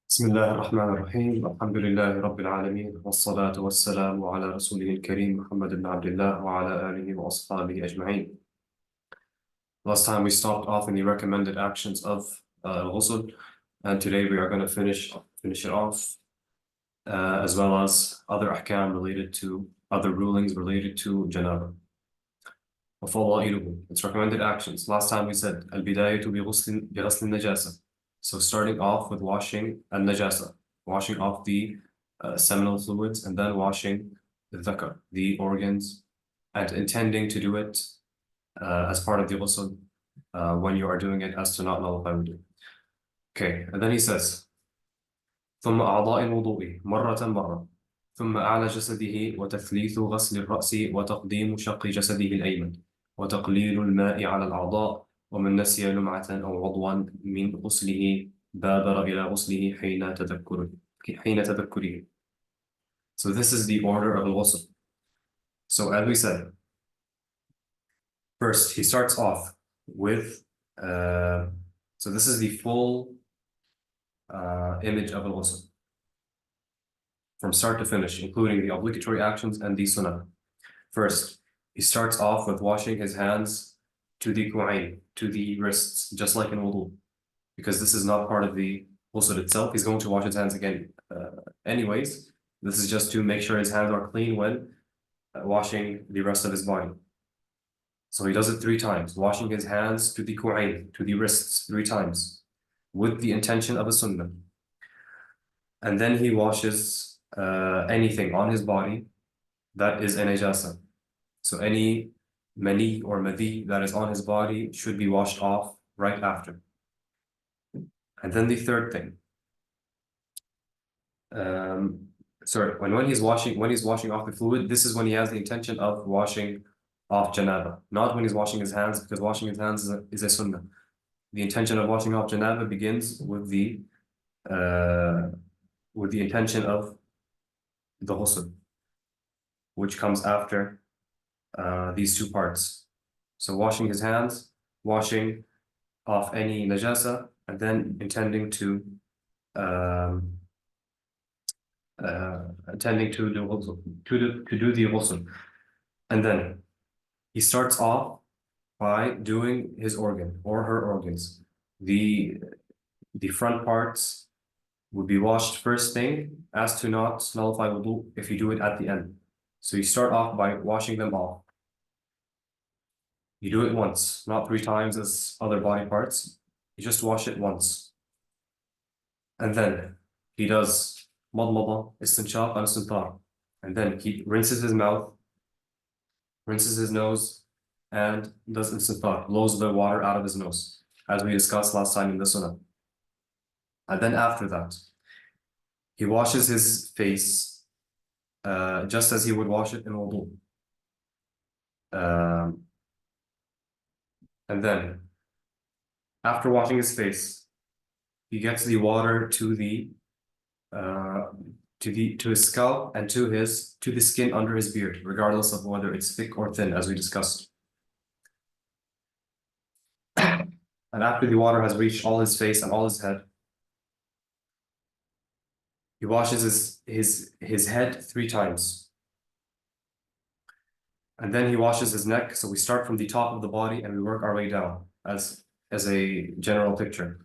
بسم الله الرحمن الرحيم الحمد لله رب العالمين والصلاة والسلام على رسوله الكريم محمد بن عبد الله وعلى آله وأصحابه أجمعين. Last time we stopped off in the recommended actions of ghusl, and today we are going to finish it off, as well as other ahkam related to other rulings related to janaba. وفضائله, its recommended actions. Last time we said البداية بغسل النجاسة. So starting off with washing al-najasa, washing off the seminal fluids, and then washing the dhakar, the organs, and intending to do it as part of the ghusl when you are doing it as to not nullify wudu. Okay, and then he says ثم أعضاء الوضوء مرة ثم أعلى جسده وتثليث غسل الرأس وتقديم شق جسده الأيمن وتقليل الماء على الأعضاء ومن نسي لمعة أو عضوا من غسله بادر إلى غسله حين تذكره. So this is the order of al-ghusl. So as we said, first he starts off with, so this is the full image of al-ghusl from start to finish, including the obligatory actions and the sunnah. First, he starts off with washing his hands to the ku'ayn, to the wrists, just like in wudu, because this is not part of the ghusl itself. He's going to wash his hands again anyways. This is just to make sure his hands are clean when washing the rest of his body. So he does it 3 times, washing his hands to the ku'ayn, to the wrists 3 times, with the intention of a sunnah. And then he washes anything on his body that is a najasa. So any mani or madhi that is on his body should be washed off right after. And then the third thing, when he's washing off the fluid, this is when he has the intention of washing off janaba, not when he's washing his hands, because washing his hands is a sunnah. The intention of washing off janaba begins with the intention of the ghusl, which comes after these 2 parts. So washing his hands, washing off any najasa, and then intending to do the ghusl. And then he starts off by doing his organ or her organs. The front parts would be washed first thing, as to not nullify wudu if you do it at the end. So you start off by washing them off. You do it once, not 3 times as other body parts. You just wash it once. And then he does madmada, istinshaq, and istinthar. And then he rinses his mouth, rinses his nose, and does istinthar, blows the water out of his nose, as we discussed last time in the sunnah. And then after that, he washes his face just as he would wash it in wudu. And then, after washing his face, he gets the water to his scalp and to the skin under his beard, regardless of whether it's thick or thin, as we discussed. And after the water has reached all his face and all his head, he washes his head 3 times. And then he washes his neck. So we start from the top of the body and we work our way down as a general picture.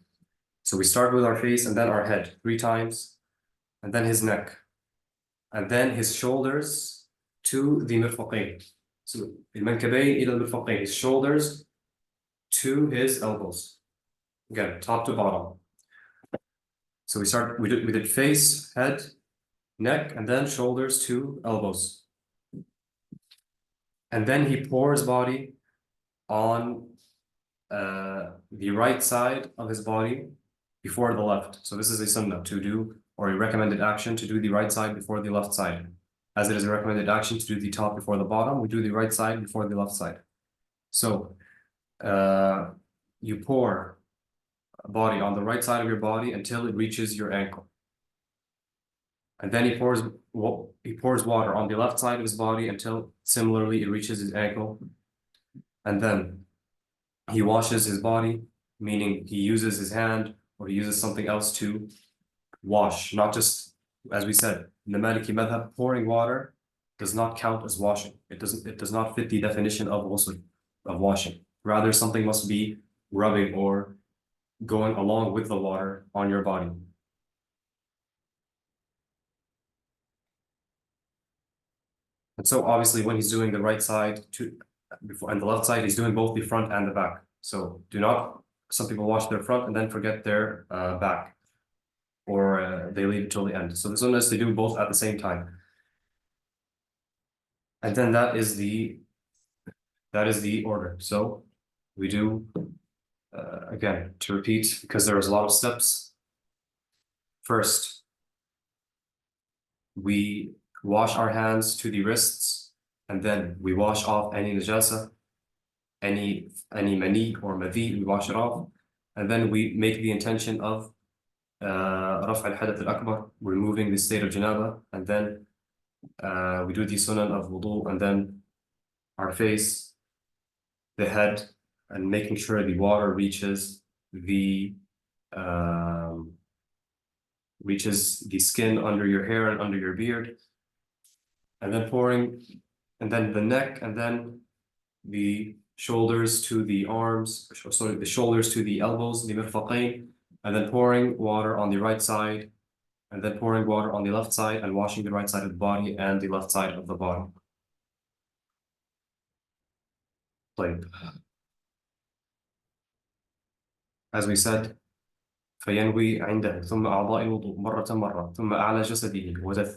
So we start with our face and then our head 3 times, and then his neck, and then his shoulders to the mirfaqayn. So المنكبين إلى المرفقين, his shoulders to his elbows. Again, top to bottom. So we did face, head, neck, and then shoulders to elbows. And then he pours body on the right side of his body before the left. So this is a sunnah to do, or a recommended action to do the right side before the left side. As it is a recommended action to do the top before the bottom, we do the right side before the left side. So you pour body on the right side of your body until it reaches your ankle. And then he pours water on the left side of his body until similarly it reaches his ankle. And then he washes his body, meaning he uses his hand or he uses something else to wash, not just, as we said, in the Maliki madhab, pouring water does not count as washing. It does not fit the definition of ghusl, of washing. Rather, something must be rubbing or going along with the water on your body. And so obviously when he's doing the right side and the left side, he's doing both the front and the back. So do not, some people wash their front and then forget their back, or they leave it till the end. So the sunnah is to do both at the same time. And then that is the order. So we do, again, to repeat, because there's a lot of steps. First, we wash our hands to the wrists, and then we wash off any najasa, any mani or madhi, we wash it off, and then we make the intention of raf al-hadath al-akbar, removing the state of janaba, and then we do the sunan of wudu, and then our face, the head, and making sure the water reaches the skin under your hair and under your beard, and then pouring, and then the neck, and then the shoulders to the arms, sorry, the shoulders to the elbows, the mirfaqain, and then pouring water on the right side, and then pouring water on the left side, and washing the right side of the body and the left side of the body. طيب. As we said, فينوي عنده ثم أعضاء الوضوء مرة ثم أعلى جسده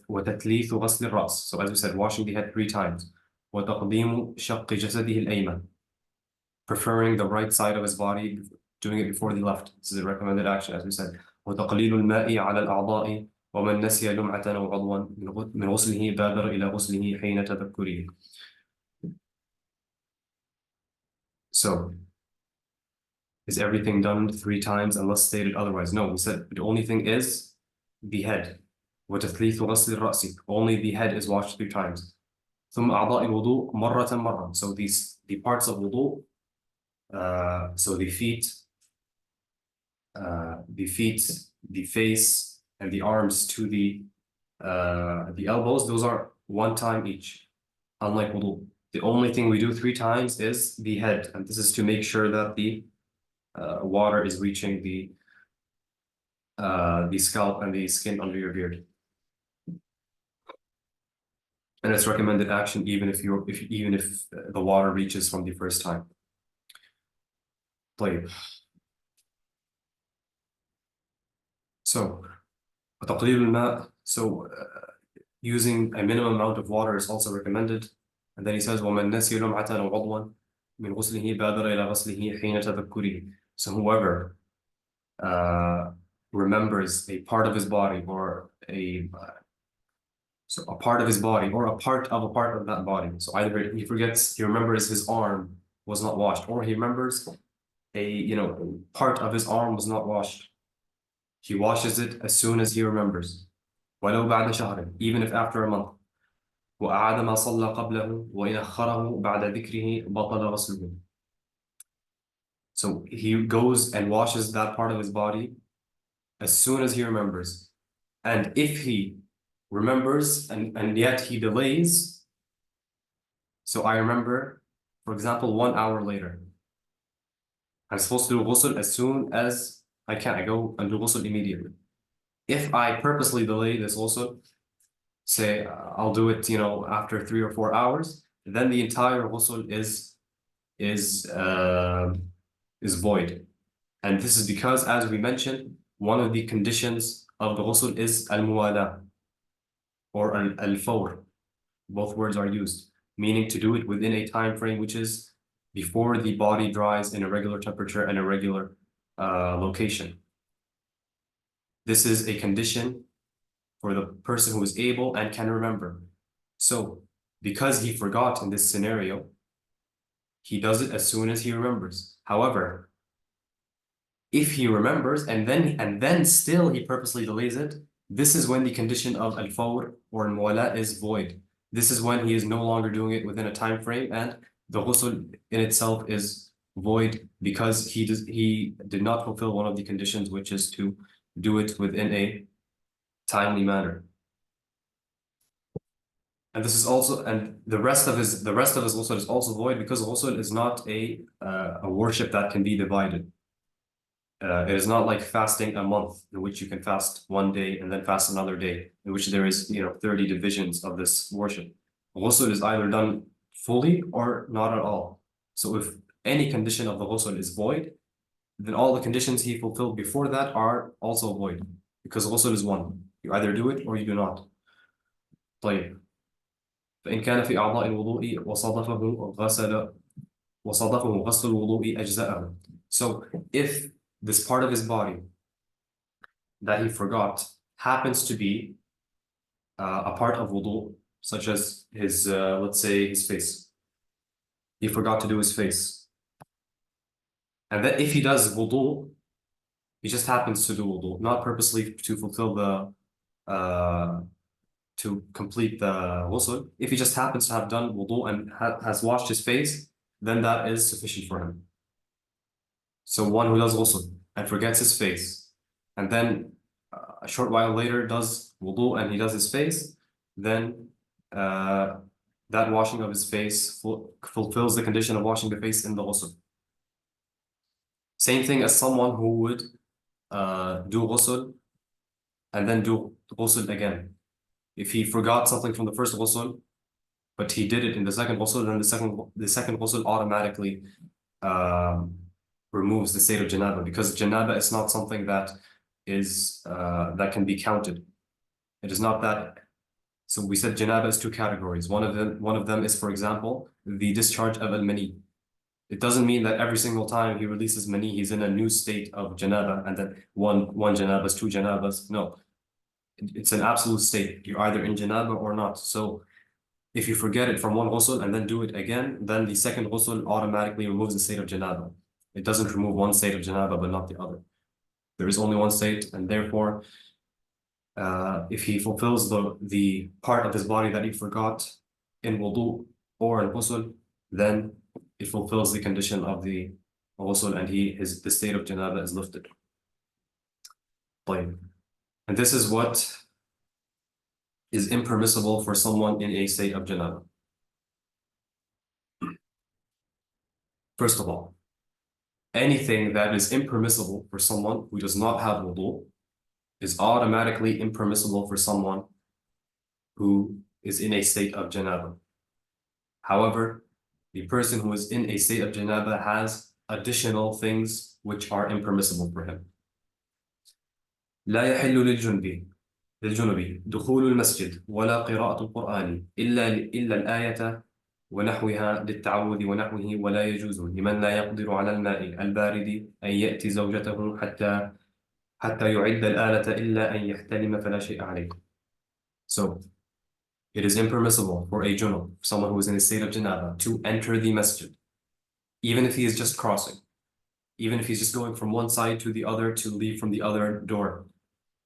وتثليث غسل الرأس. So as we said, washing the head 3 times. وتقديم شق جسده الأيمن, preferring the right side of his body, doing it before the left. This is a recommended action, as we said. وتقليل الماء على الأعضاء ومن نسي لمعة أو عضوا من غسله بادر إلى غسله حين تذكره. So, is everything done 3 times unless stated otherwise? No, we said the only thing is the head. وتثليث غسل الرأس. Only the head is washed 3 times. ثم أعضاء الوضوء مرة. So the parts of wudu, so the feet, the face, and the arms to the elbows, those are 1 time each. Unlike wudu, the only thing we do 3 times is the head, and this is to make sure that the water is reaching the scalp and the skin under your beard. And it's recommended action even if the water reaches from the first time. طيب. So, وتقليل الماء, so using a minimum amount of water is also recommended. And then he says, ومن نسي لمعة أو عضوا من غسله بادر إلى غسله حين تذكره. So whoever remembers a part of his body or a part of his body or a part of that body. So either he remembers his arm was not washed, or he remembers part of his arm was not washed. He washes it as soon as he remembers. ولو بعد شهر, even if after a month. وأعاد ما صلى قبله وإن أخره بعد ذكره بطل غسله. So he goes and washes that part of his body as soon as he remembers. And if he remembers and yet he delays, so I remember, for example, 1 hour later, I'm supposed to do ghusl as soon as I can. I go and do ghusl immediately. If I purposely delay this ghusl, say I'll do it, after 3 or 4 hours, then the entire ghusl is void. And this is because, as we mentioned, one of the conditions of the ghusl is al-muwala or al-fawr. Both words are used, meaning to do it within a time frame which is before the body dries in a regular temperature and a regular location. This is a condition for the person who is able and can remember. So, because he forgot in this scenario, he does it as soon as he remembers. However, if he remembers and then still he purposely delays it, this is when the condition of al-fawr or al-muwala is void. This is when he is no longer doing it within a time frame, and the ghusl in itself is void because he did not fulfill one of the conditions, which is to do it within a timely manner. And this is also, and the rest of his ghusl is also void because ghusl is not a worship that can be divided. It is not like fasting a month in which you can fast one day and then fast another day, in which there is 30 divisions of this worship. Ghusl is either done fully or not at all. So if any condition of the ghusl is void, then all the conditions he fulfilled before that are also void, because ghusl is one. You either do it or you do not. طيب. فإن كان في أعضاء الوضوء وصادفه غسل الوضوء أجزاءه. So if this part of his body that he forgot happens to be a part of wudu, such as his, let's say, his face. He forgot to do his face. And then if he does wudu, he just happens to do wudu, not purposely to fulfill to complete the ghusl. If he just happens to have done wudu and has washed his face, then that is sufficient for him. So one who does ghusl and forgets his face, and then a short while later does wudu and he does his face, then that washing of his face fulfills the condition of washing the face in the ghusl. Same thing as someone who would do ghusl and then do ghusl again. If he forgot something from the first ghusl, but he did it in the second ghusl, then the second ghusl automatically removes the state of janaba, because janaba is not something that is that can be counted. It is not that. So we said janaba is two categories. One of them is, for example, the discharge of al-mani. It doesn't mean that every single time he releases mani, he's in a new state of janaba, and then one janabas, two janabas. No, it's an absolute state. You're either in janaba or not. So if you forget it from one ghusl and then do it again, then the second ghusl automatically removes the state of janaba. It doesn't remove one state of janaba, but not the other. There is only one state, and therefore, if he fulfills the part of his body that he forgot in wudu or in ghusl, then it fulfills the condition of the ghusl, and the state of janaba is lifted. And this is what is impermissible for someone in a state of janaba. First of all, anything that is impermissible for someone who does not have wudu is automatically impermissible for someone who is in a state of janaba. However, the person who is in a state of janaba has additional things which are impermissible for him. لا يحل للجنب دخول المسجد ولا قراءة القرآن إلا الآية ونحوها للتعوذ ونحوه، ولا يجوز لمن لا يقدر على الماء البارد أن يأتي زوجته حتى يعد الآلة إلا أن يحتلم فلا شيء عليه. So it is impermissible for a junub, someone who is in a state of janaba, to enter the masjid, even if he is just crossing, even if he's just going from one side to the other to leave from the other door.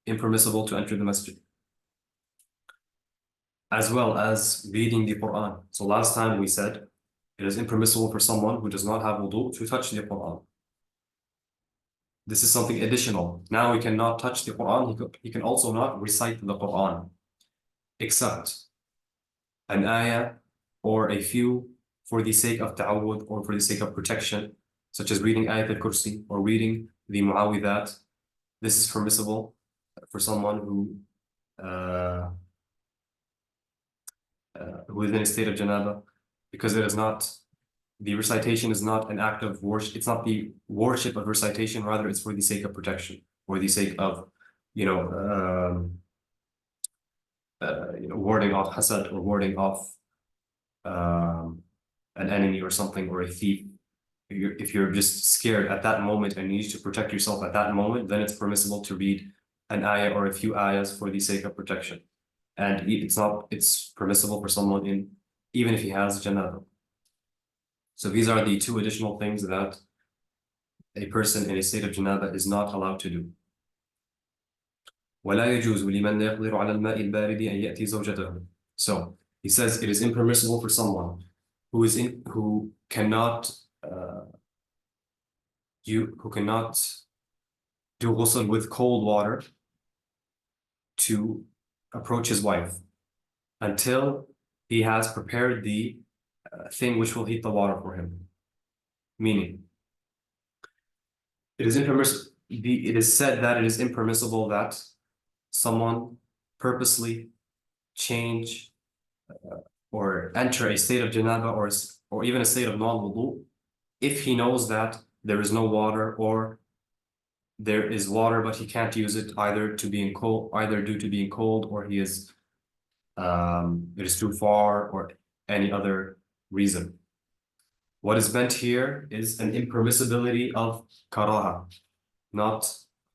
Impermissible to enter the masjid, as well as reading the Quran. So last time we said it is impermissible for someone who does not have wudu to touch the Quran. This is something additional. Now he cannot touch the Quran. He can also not recite the Quran, except an ayah or a few for the sake of ta'awud or for the sake of protection, such as reading ayat al-kursi or reading the mu'awidat. This is permissible for someone who is in a state of janaba, because it is not, the recitation is not an act of worship. It's not the worship of recitation, rather it's for the sake of protection, or the sake of, warding off hasad, or warding off an enemy or something, or a thief. If you're just scared at that moment and you need to protect yourself at that moment, then it's permissible to read an ayah or a few ayahs for the sake of protection. And it's permissible for someone even if he has janaba. So these are the two additional things that a person in a state of janaba is not allowed to do. ولا يجوز لمن لا يقدر على الماء البارد أن يأتي زوجته. So he says it is impermissible for someone who cannot do ghusl with cold water to approach his wife until he has prepared the thing which will heat the water for him. Meaning, it is said that it is impermissible that someone purposely change or enter a state of janaba or even a state of non-wudu if he knows that there is no water or there is water but he can't use it either due to being cold or it is too far or any other reason. What is meant here is an impermissibility of karaha, not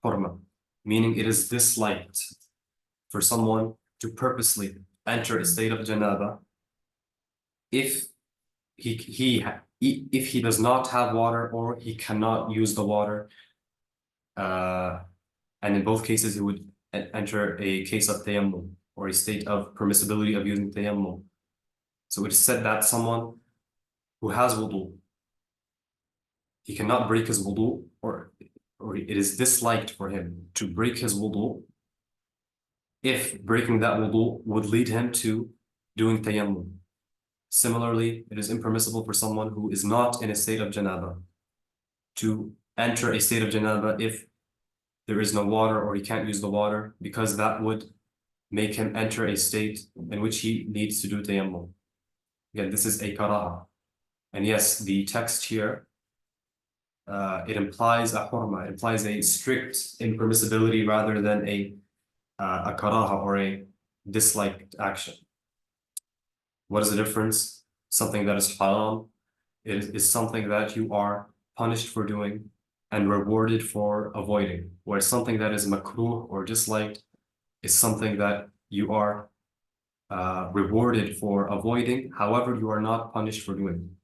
hurma, meaning it is disliked for someone to purposely enter a state of janaba if he does not have water or he cannot use the water, and in both cases he would enter a case of tayammum or a state of permissibility of using tayammum. So it is said that someone who has wudu, he cannot break his wudu, or it is disliked for him to break his wudu if breaking that wudu would lead him to doing tayammum. Similarly, it is impermissible for someone who is not in a state of janaba to enter a state of janaba if there is no water or he can't use the water, because that would make him enter a state in which he needs to do tayammum. Again, this is a karaha. And yes, the text here, it implies a hurma, it implies a strict impermissibility rather than a karaha or a disliked action. What is the difference? Something that is haram is something that you are punished for doing and rewarded for avoiding, whereas something that is makruh or disliked is something that you are rewarded for avoiding, however, you are not punished for doing.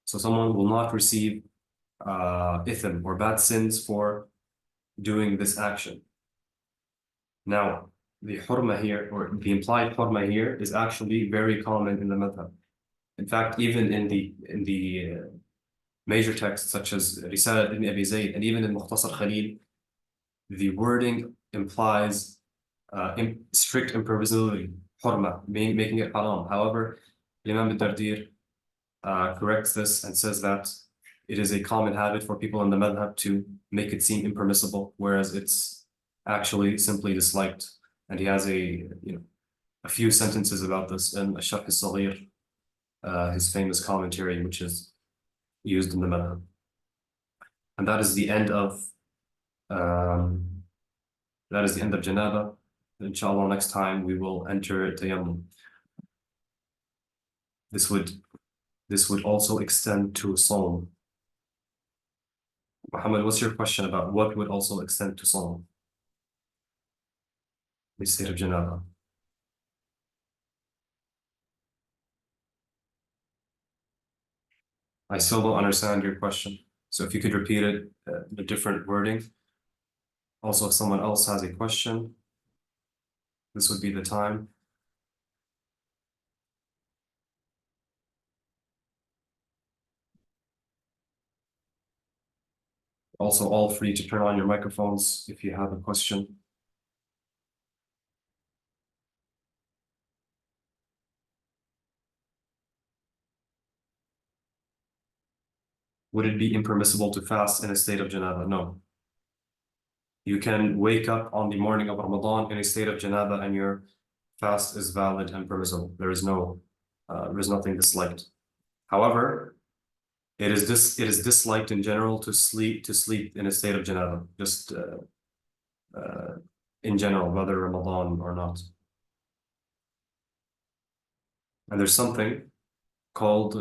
So someone will not receive ithm or bad sins for doing this action. Now, the hurma here, or the implied hurma here, is actually very common in the madhab. In fact, even in the major texts such as Risalat ibn Abi Zayd and even in Mukhtasar Khalil, the wording implies strict impermissibility, hurma, making it haram. However, Imam al-Dardir corrects this and says that it is a common habit for people in the madhab to make it seem impermissible, whereas it's actually simply disliked. And he has a few sentences about this in Sharh al-Saghir, his famous commentary, which is used in the madhab. And that is the end of janaba. Inshallah, next time we will enter tayammum. This would also extend to Sawm. Muhammad, what's your question about what would also extend to Sawm? The state of janaba. I still don't understand your question. So if you could repeat it, the different wording. Also, if someone else has a question, this would be the time. Also, all free to turn on your microphones if you have a question. Would it be impermissible to fast in a state of janaba? No. You can wake up on the morning of Ramadan in a state of janaba and your fast is valid and permissible. There is nothing disliked. However, it is disliked in general to sleep in a state of janaba, just in general, whether Ramadan or not. And there's something called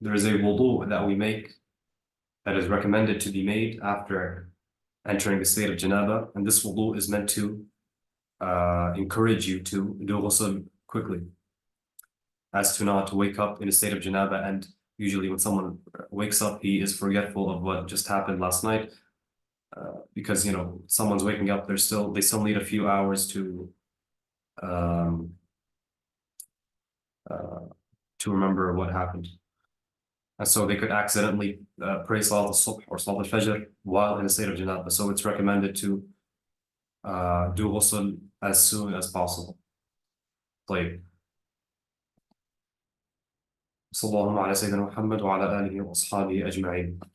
there is a wudu that we make that is recommended to be made after entering the state of janaba, and this wudu is meant to encourage you to do ghusl quickly, as to not wake up in a state of janaba. And usually when someone wakes up, he is forgetful of what just happened last night, because someone's waking up, they still need a few hours to remember what happened. And so they could accidentally pray Salat al-Subh or Salat al-Fajr while in a state of janaba. So it's recommended to do ghusl as soon as possible. طيب، صلى الله على سيدنا محمد وعلى آله وأصحابه أجمعين.